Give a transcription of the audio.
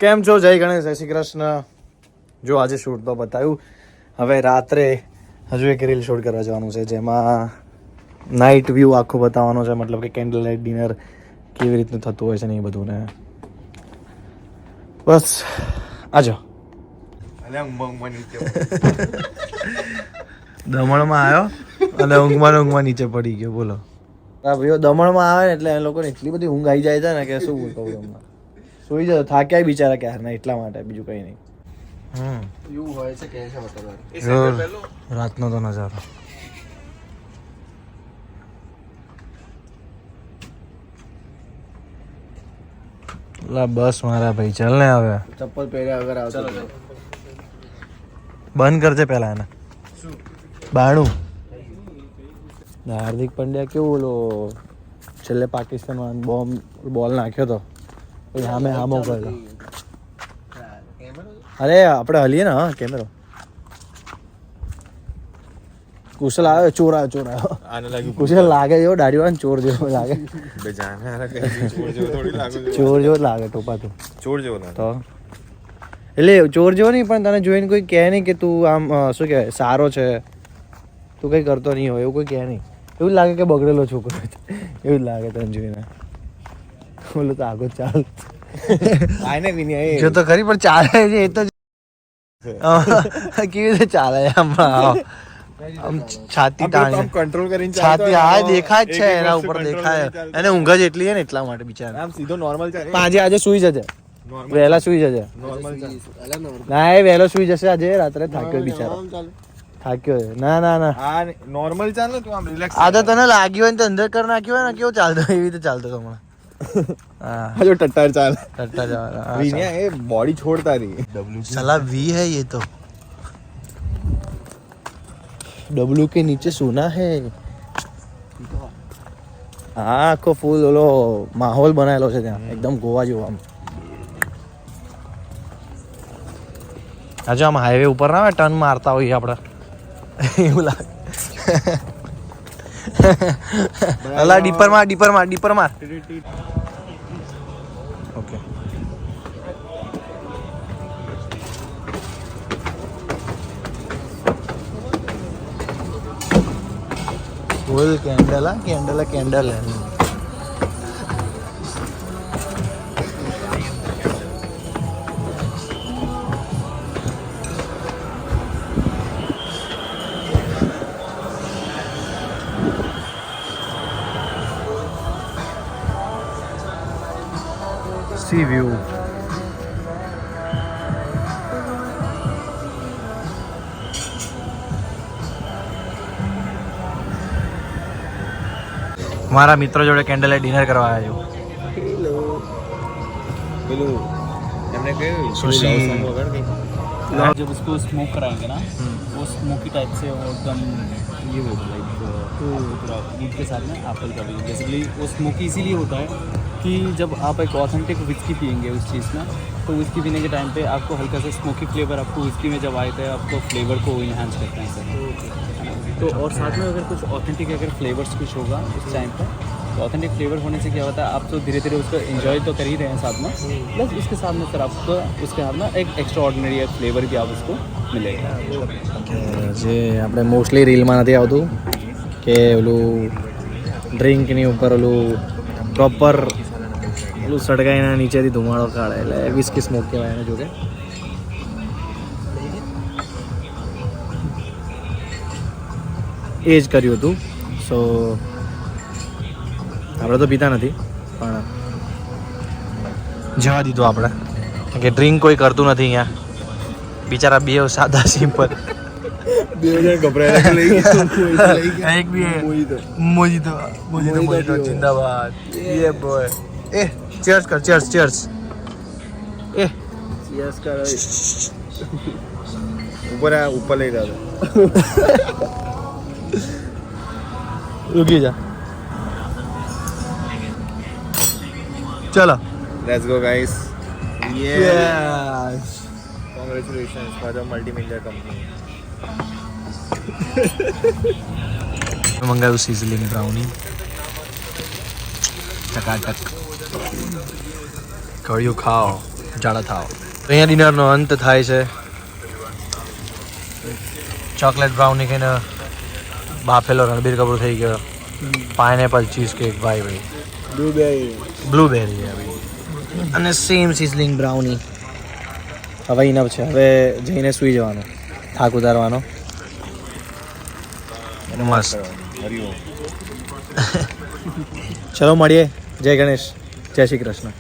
કેમ છો? જય ગણેશ, જય શ્રી કૃષ્ણ. જો આજે શૂટ તો બતાવ્યું, હવે રાત્રે હજુ એક રીલ શૂટ કરવા જવાનું છે જેમાં નાઇટ વ્યૂ આખું બતાવવાનો છે, મતલબ કે કેન્ડલ લાઇટ ડિનર કેવી રીતનું થતું હોય છે ને એ બધું. ને બસ આજો દમણમાં આવ્યો અને ઊંઘમાં નીચે પડી ગયો. બોલો હા ભાઈઓ, દમણમાં આવે ને એટલે એ લોકોને એટલી બધી ઊંઘ આવી જાય છે ને કે શું કહું તમને. સુઈ જતો, થાક્યા બિચારા ક્યારના, એટલા માટે, બીજું કઈ નહીં. એવું હોય છે કે છે બતાવવાનું રાતનો તો નજારો. લા બસ મારા ભાઈ, ચાલ ને હવે. ચપ્પલ પહેર્યા વગર આવતો બંધ કરજે પેલા એને. બાણું હાર્દિક પંડ્યા કેવું ઓલો છેલ્લે પાકિસ્તાનમાં બોલ નાખ્યો તો પછી સામે હામો કરેલો. અરે આપણે હલીએ ને. હા, કેમેરો. કુશલ આવ્યો, ચોર આવ્યો. કુશલ લાગે એવો દાઢી વાળો ચોર જેવો લાગે. ચોર જેવો લાગે ટોપા તો. ચોર જેવો લાગે તો એટલે ચોર જેવો નહીં, પણ તને જોઈને કોઈ કહે નહીં કે તું આમ શું કહેવાય સારો છે, તું કંઈ કરતો નહીં હોય એવું કોઈ કહે નહીં. એવું લાગે કે બગડેલો છોકરો છે, એવું લાગે તને જોઈને. બોલો તો આગળ ચાલ જો તો ખરી, પણ ચાલે છે એ તો કેવી રીતે ચાલે આમ છાતી તાણી કંટ્રોલ કરીને છાતી હા દેખાય જ છે એના ઉપર, દેખાય એને ઊંઘ જ એટલી છે ને એટલા માટે બિચારા. આમ સીધો નોર્મલ ચાલે. આજે સુઈ જજે, વહેલા સુઈ જજે. ના એ વહેલો સુઈ જશે આજે, રાત્રે થાક્યો બિચારો, થાક્યો. ના ના ના, હા નોર્મલ ચાલ ને તું, આમ રિલેક્સ. આ તો તને લાગ્યું હોય ને તો અંદર કરી નાખ્યું હોય ને, કેવો ચાલતો એવી રીતે ચાલતો તો હમણાં. હા જો ટટ્ટાર ચાલ. ટટ્ટા જવાના વિનયા એ બોડી છોડતા રહી. साला वी है ये तो. डब्लू के नीचे सोना है. હા આખો ફૂલ ઓલો માહોલ બનાવેલો છે ત્યાં, એકદમ ગોવા જેવો. આમ આજે આમ હાઈવે ઉપર ના ટર્ન મારતા હોઈએ આપણે એવું લાગે. અલા ડીપર માર. ઓકે फुल कैंडल है. सी व्यू. મારા મિત્રો જોડે કેન્ડલ લાઇટ ડિનર કરવા આવ્યો. પેલું એમને કહ્યું सुशी. जब उसको स्मोक कराएंगे ना, वो स्मोकी टाइप से वो एकदम ये होगा लाइक पूरा ईद के साथ में एप्पल का भी बेसिकली वो स्मोकी इसीलिए होता है कि जब आप एक ऑथेंटिक विस्की पियेंगे उस चीज़ में, तो विस्की पीने के टाइम पे आपको हल्का सा स्मोकी फ्लेवर आपको विस्की में जब आए थे आपको फ्लेवर को इन्हांस करते हैं सर. तो और साथ में अगर कुछ ऑथेंटिक अगर फ्लेवर्स कुछ होगा उस टाइम पर, तो ऑथेंटिक फ्लेवर होने से क्या होता है, आप तो धीरे धीरे उसको एंजॉय तो कर ही रहे हैं साथ में, प्लस उसके साथ में सर आपको उसके साथ में एक एक्स्ट्रा ऑर्डिनरी फ्लेवर भी आप उसको मिलेगा. જે આપણે મોસ્ટલી રીલમાં નથી આવતું કે ઓલું ડ્રિંકની ઉપર ઓલું પ્રોપર ઓલું સળગાઈને નીચેથી ધુમાડો કાઢે, એટલે વિસ્કી સ્મોક કહેવાય એને. જોકે એ જ કર્યું હતું. સો આપણે તો પીતા નથી, પણ જવા દીધું આપણે, કે ડ્રિંક કોઈ કરતું નથી અહીંયા. બિચારા બે સાદા સિમ્પલ. 2000 ગભરાયેલા લઈ ગયા. એક બી મોજીતો જિંદાબાદ. ये boy. cheers कर, cheers. યસ કર. ઉપર લઈ રહ્યા. रुकी जा. चलो. Let's go guys. Yes. Congratulations for the multimedia company. મંગાવ્યું સિઝલિંગ બ્રાઉની, ચકાચક. કળિયું ખાઓ. જાડા થાવ. તો અહીંયા ડિનરનો અંત થાય છે. ચોકલેટ બ્રાઉની ખાઈને બાફેલો રણબીર કપૂર થઈ ગયો. પાઇનેપલ ચીઝ કેક ભાઈ બ્લુબેરી અને સેમ સિઝલિંગ બ્રાઉની. હવે ઇનફ છે. હવે જઈને સૂઈ જવાનું, થાક ઉતારવાનો. મસ્ત. ચલો મળીએ. જય ગણેશ, જય શ્રી કૃષ્ણ.